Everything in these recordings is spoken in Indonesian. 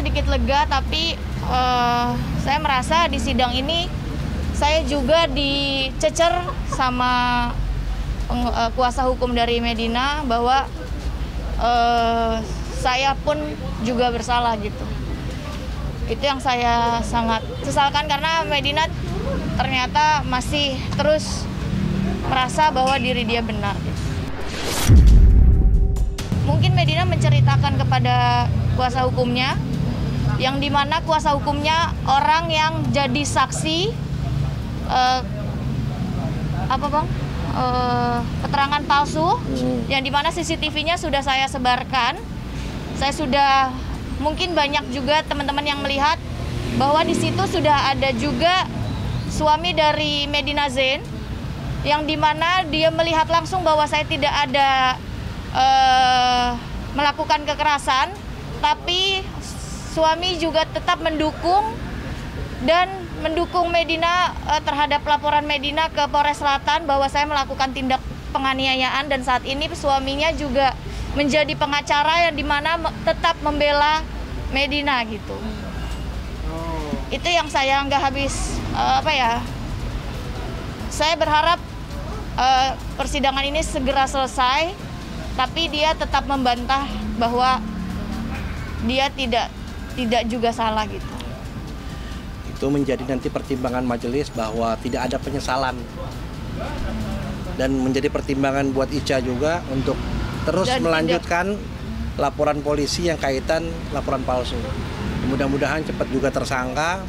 sedikit lega, tapi saya merasa di sidang ini saya juga dicecer sama kuasa hukum dari Medina bahwa saya pun juga bersalah gitu. Itu yang saya sangat sesalkan karena Medina ternyata masih terus merasa bahwa diri dia benar. Mungkin Medina menceritakan kepada kuasa hukumnya, yang dimana kuasa hukumnya orang yang jadi saksi keterangan palsu, yang dimana CCTV-nya sudah saya sebarkan. Saya sudah, mungkin banyak juga teman-teman yang melihat bahwa di situ sudah ada juga suami dari Medina Zain, yang dimana dia melihat langsung bahwa saya tidak ada melakukan kekerasan, tapi suami juga tetap mendukung Medina terhadap laporan Medina ke Polres Selatan bahwa saya melakukan tindak penganiayaan, dan saat ini suaminya juga menjadi pengacara yang dimana tetap membela Medina gitu. Itu yang saya nggak habis saya berharap persidangan ini segera selesai, tapi dia tetap membantah bahwa dia tidak juga salah gitu. Itu menjadi nanti pertimbangan majelis bahwa tidak ada penyesalan, dan menjadi pertimbangan buat Ica juga untuk terus dan melanjutkan laporan polisi yang kaitan laporan palsu. Mudah-mudahan cepat juga tersangka,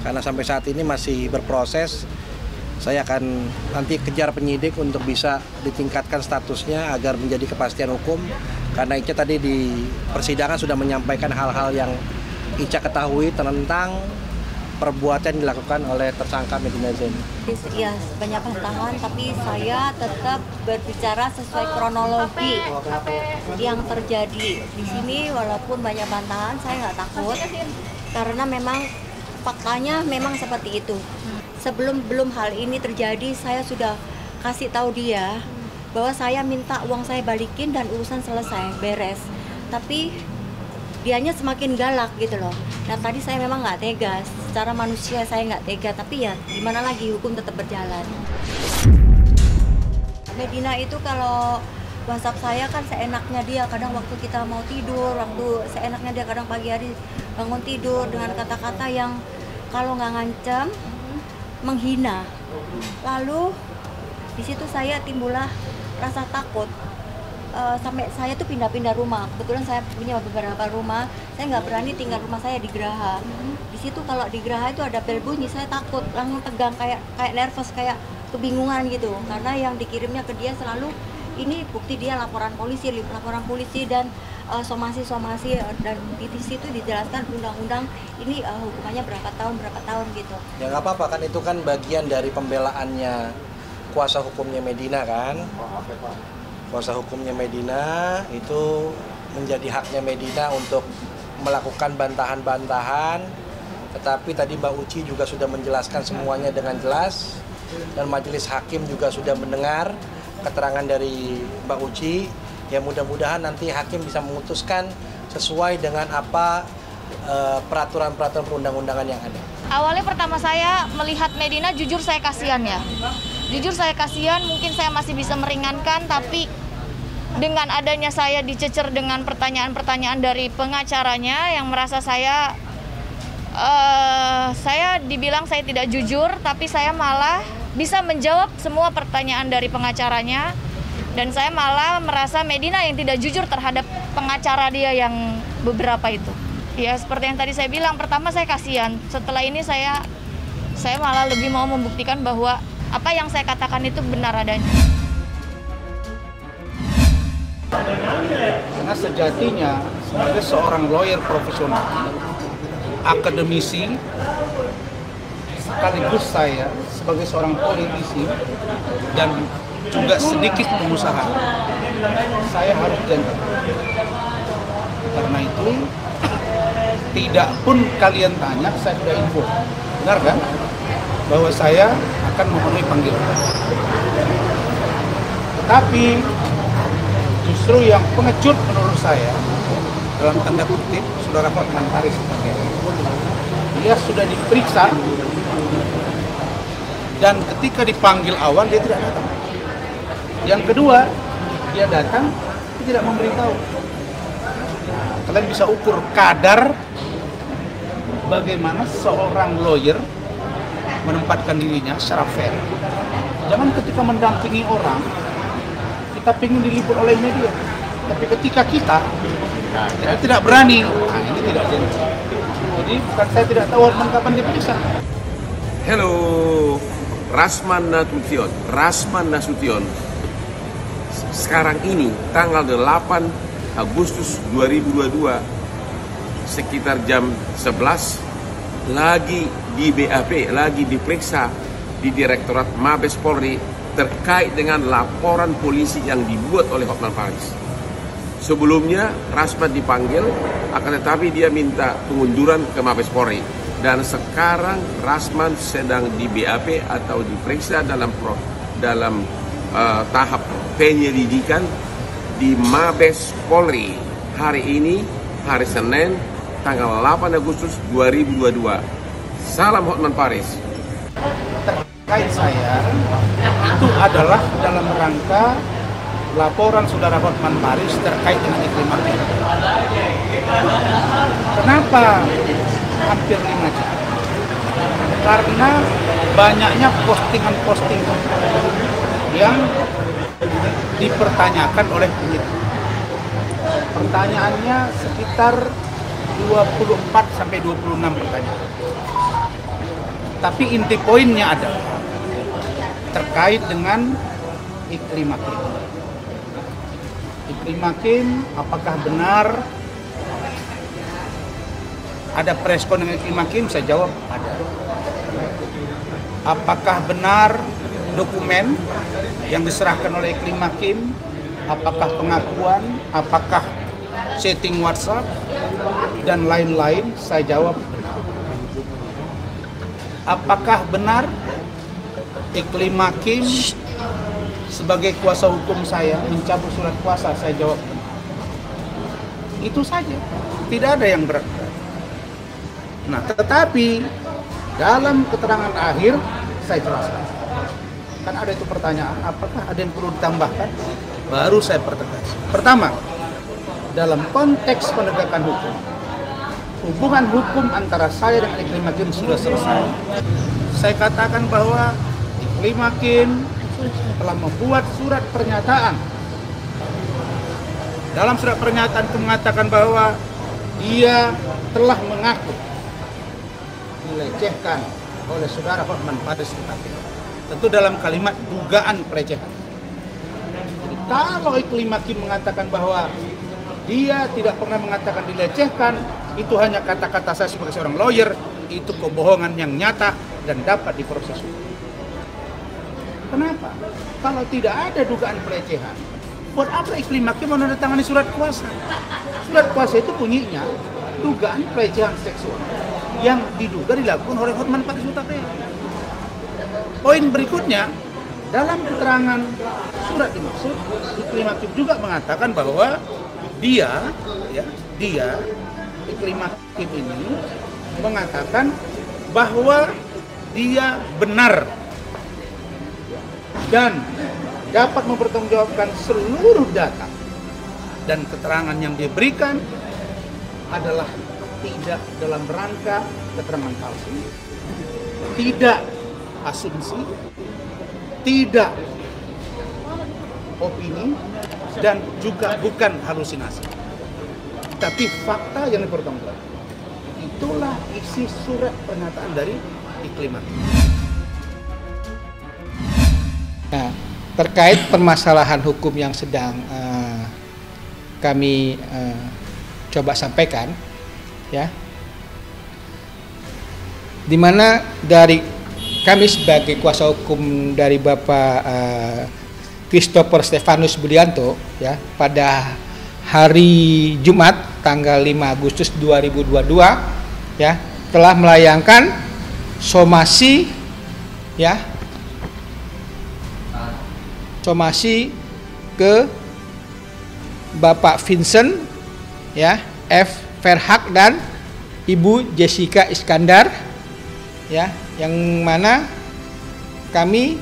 karena sampai saat ini masih berproses. Saya akan nanti kejar penyidik untuk bisa ditingkatkan statusnya agar menjadi kepastian hukum, karena Ica tadi di persidangan sudah menyampaikan hal-hal yang Ica ketahui tentang perbuatan yang dilakukan oleh tersangka Medina Zain. Ya, banyak bantahan, tapi saya tetap berbicara sesuai kronologi yang terjadi di sini. Walaupun banyak bantahan, saya nggak takut karena memang faktanya memang seperti itu. Belum hal ini terjadi, saya sudah kasih tahu dia bahwa saya minta uang saya balikin dan urusan selesai, beres. Tapi dianya semakin galak gitu loh. Nah tadi saya memang nggak tega, secara manusia saya nggak tega, tapi ya gimana lagi, hukum tetap berjalan. Medina itu kalau WhatsApp saya kan seenaknya dia, kadang waktu kita mau tidur, seenaknya dia kadang pagi hari bangun tidur dengan kata-kata yang kalau nggak ngancam, menghina. Lalu di situ saya timbullah rasa takut. Sampai saya tuh pindah-pindah rumah. Kebetulan saya punya beberapa rumah. Saya nggak berani tinggal rumah saya di Geraha. Di situ kalau di Geraha itu ada bel bunyi, saya takut, langsung tegang, kayak nervous, kayak kebingungan gitu. Karena yang dikirimnya ke dia selalu ini bukti dia laporan polisi dan somasi, dan di situ dijelaskan undang-undang ini hukumannya berapa tahun gitu. Ya nggak apa-apa kan, itu kan bagian dari pembelaannya kuasa hukumnya Medina kan. Kuasa hukumnya Medina itu menjadi haknya Medina untuk melakukan bantahan-bantahan, tetapi tadi Mbak Uci juga sudah menjelaskan semuanya dengan jelas, dan majelis hakim juga sudah mendengar keterangan dari Mbak Uci. Ya mudah-mudahan nanti hakim bisa memutuskan sesuai dengan apa peraturan-peraturan perundang-undangan yang ada. Awalnya pertama saya melihat Medina, jujur saya kasihan ya. Jujur saya kasihan, mungkin saya masih bisa meringankan, tapi dengan adanya saya dicecer dengan pertanyaan-pertanyaan dari pengacaranya yang merasa saya dibilang saya tidak jujur, tapi saya malah bisa menjawab semua pertanyaan dari pengacaranya, dan saya malah merasa Medina yang tidak jujur terhadap pengacara dia yang beberapa itu. Ya seperti yang tadi saya bilang, pertama saya kasihan, setelah ini saya malah lebih mau membuktikan bahwa apa yang saya katakan itu benar adanya. Karena sejatinya sebagai seorang lawyer profesional, akademisi, sekaligus saya sebagai seorang politisi dan juga sedikit pengusaha, saya harus gentle. Karena itu tidak pun kalian tanya, saya sudah info, benar kan? Bahwa saya akan memenuhi panggilan. Tetapi justru yang pengecut menurut saya dalam tanda kutip saudara Hotman Paris. Dia sudah diperiksa dan ketika dipanggil awal dia tidak datang. Yang kedua, dia datang dia tidak memberitahu. Kalian bisa ukur kadar bagaimana seorang lawyer menempatkan dirinya secara fair. Jangan ketika mendampingi orang kita ingin diliput oleh media, tapi ketika kita tidak berani, ini tidak jadi. Jadi bukan saya tidak tahu Hotman kapan diperiksa. Hello, Rasman Nasution. Sekarang ini tanggal 8 Agustus 2022 sekitar jam 11 lagi di BAP, lagi diperiksa di Direktorat Mabes Polri terkait dengan laporan polisi yang dibuat oleh Hotman Paris. Sebelumnya Rasman dipanggil, akan tetapi dia minta pengunduran ke Mabes Polri. Dan sekarang Rasman sedang di BAP atau diperiksa dalam tahap penyelidikan di Mabes Polri. Hari ini, hari Senin, tanggal 8 Agustus 2022. Salam Hotman Paris. Terkait saya, itu adalah dalam rangka laporan saudara Hotman Paris terkait dengan iklim aktif. Kenapa hampir 5 jam? Karena banyaknya postingan-postingan yang dipertanyakan oleh penyidik. Pertanyaannya sekitar 24-26 pertanyaan. Tapi inti poinnya ada terkait dengan iklim aktif. Iklim aktif, apakah benar ada preskon dengan iklim aktif? Saya jawab ada. Apakah benar dokumen yang diserahkan oleh iklim aktif? Apakah pengakuan? Apakah setting WhatsApp dan lain-lain? Saya jawab benar. Apakah benar iklim hakim sebagai kuasa hukum saya mencabut surat kuasa? Saya jawab benar. Itu saja, tidak ada yang berat. Nah, tetapi dalam keterangan akhir saya jelaskan. Kan ada itu pertanyaan, apakah ada yang perlu ditambahkan? Baru saya pertegas. Pertama, dalam konteks penegakan hukum, hubungan hukum antara saya dengan iklim hakim sudah selesai. Saya katakan bahwa iklim hakim telah membuat surat pernyataan. Dalam surat pernyataan itu mengatakan bahwa dia telah mengaku dilecehkan oleh saudara Hotman Paris. Tentu dalam kalimat dugaan pelecehan. Jadi kalau iklim hakim mengatakan bahwa dia tidak pernah mengatakan dilecehkan, itu hanya kata-kata saya sebagai seorang lawyer, itu kebohongan yang nyata dan dapat diproses hukum. Kenapa? Kalau tidak ada dugaan pelecehan, buat apa iklim hakim menandatangani surat kuasa? Surat kuasa itu bunyinya dugaan pelecehan seksual yang diduga dilakukan oleh Hotman Paris Hutapea. Poin berikutnya, dalam keterangan surat dimaksud, iklim hakim juga mengatakan bahwa dia iklim hakim ini mengatakan bahwa dia benar dan dapat mempertanggungjawabkan seluruh data dan keterangan yang dia berikan adalah tidak dalam rangka keterangan palsu, tidak asumsi, tidak opini, dan juga bukan halusinasi, tapi fakta yang dipertontonkan. Itulah isi surat pernyataan dari iklim hakim. Nah, terkait permasalahan hukum yang sedang kami coba sampaikan, ya, dimana dari kami sebagai kuasa hukum dari Bapak Christopher Stefanus Budianto, ya, pada hari Jumat tanggal 5 Agustus 2022, ya, telah melayangkan somasi, ya, somasi ke Bapak Vincent, ya, F. Verhaak dan Ibu Jessica Iskandar, ya, yang mana kami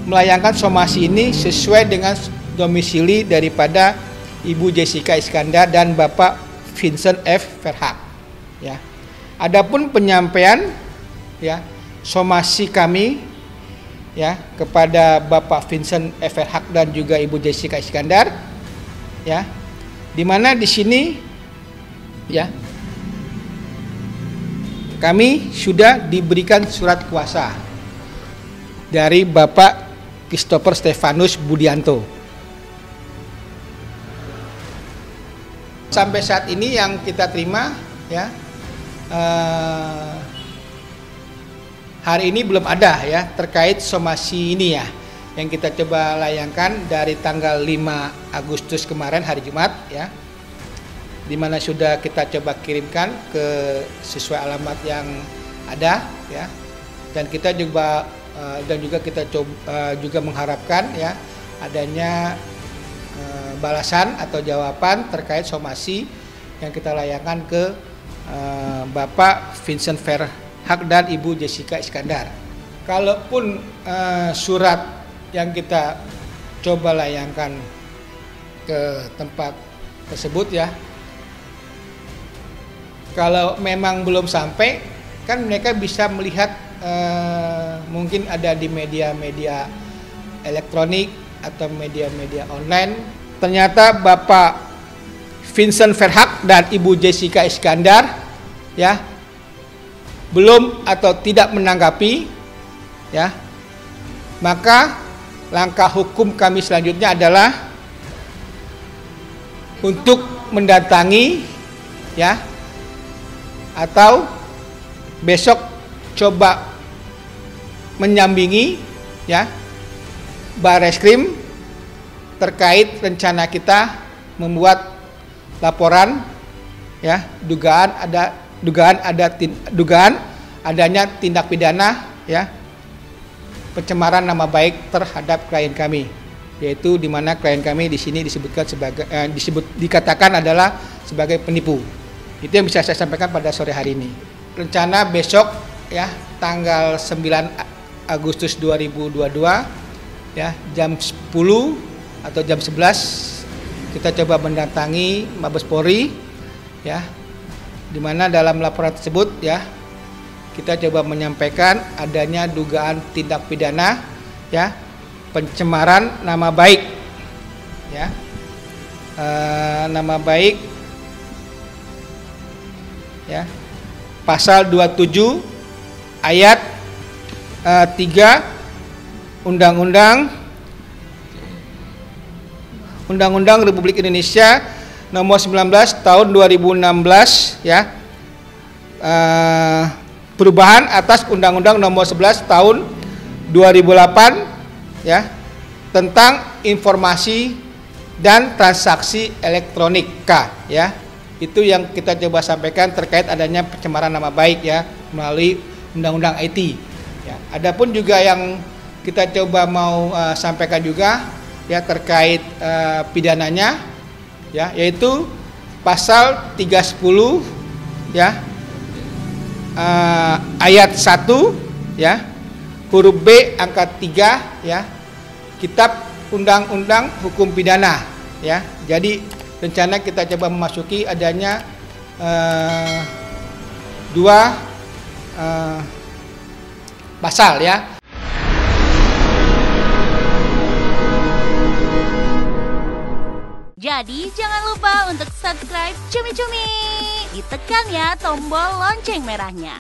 melayangkan somasi ini sesuai dengan domisili daripada Ibu Jessica Iskandar dan Bapak Vincent F. Verhaak, ya. Adapun penyampaian, ya, somasi kami, ya, kepada Bapak Vincent F. Verhaak dan juga Ibu Jessica Iskandar, ya, di mana di sini, ya, kami sudah diberikan surat kuasa dari Bapak Christopher Stefanus Budianto. Sampai saat ini yang kita terima, ya, hari ini belum ada, ya, terkait somasi ini, ya, yang kita coba layangkan dari tanggal 5 Agustus kemarin hari Jumat, ya, di mana sudah kita coba kirimkan ke sesuai alamat yang ada, ya, dan kita juga kita coba juga mengharapkan, ya, adanya balasan atau jawaban terkait somasi yang kita layangkan ke Bapak Vincent Verhaak dan Ibu Jessica Iskandar. Kalaupun surat yang kita coba layangkan ke tempat tersebut, ya, kalau memang belum sampai, kan mereka bisa melihat mungkin ada di media-media elektronik atau media-media online. Ternyata Bapak Vincent Verhaak dan Ibu Jessica Iskandar, ya, belum atau tidak menanggapi, ya, maka langkah hukum kami selanjutnya adalah untuk mendatangi, ya, atau besok coba menyambingi, ya, Barreskrim terkait rencana kita membuat laporan, ya, dugaan adanya tindak pidana, ya, pencemaran nama baik terhadap klien kami, yaitu di mana klien kami di sini disebutkan sebagai dikatakan adalah sebagai penipu. Itu yang bisa saya sampaikan pada sore hari ini. Rencana besok, ya, tanggal 9 Agustus 2022, ya, jam 10 atau jam 11 kita coba mendatangi Mabes Polri, ya, di mana dalam laporan tersebut, ya, kita coba menyampaikan adanya dugaan tindak pidana, ya, pencemaran nama baik, ya, nama baik, ya, pasal 27 ayat 3 Undang-Undang Republik Indonesia nomor 19 tahun 2016, ya, perubahan atas Undang-Undang nomor 11 tahun 2008, ya, tentang informasi dan transaksi elektronik, ya. Itu yang kita coba sampaikan terkait adanya pencemaran nama baik, ya, melalui Undang-Undang IT, ya. Adapun juga yang kita coba mau sampaikan juga, ya, terkait pidananya, ya, yaitu pasal 310, ya, ayat 1, ya, huruf B angka 3, ya, Kitab Undang-Undang Hukum Pidana, ya. Jadi rencana kita coba memasuki adanya 2 pasal, ya. Jadi jangan lupa untuk subscribe Cumi Cumi. Ditekan ya tombol lonceng merahnya.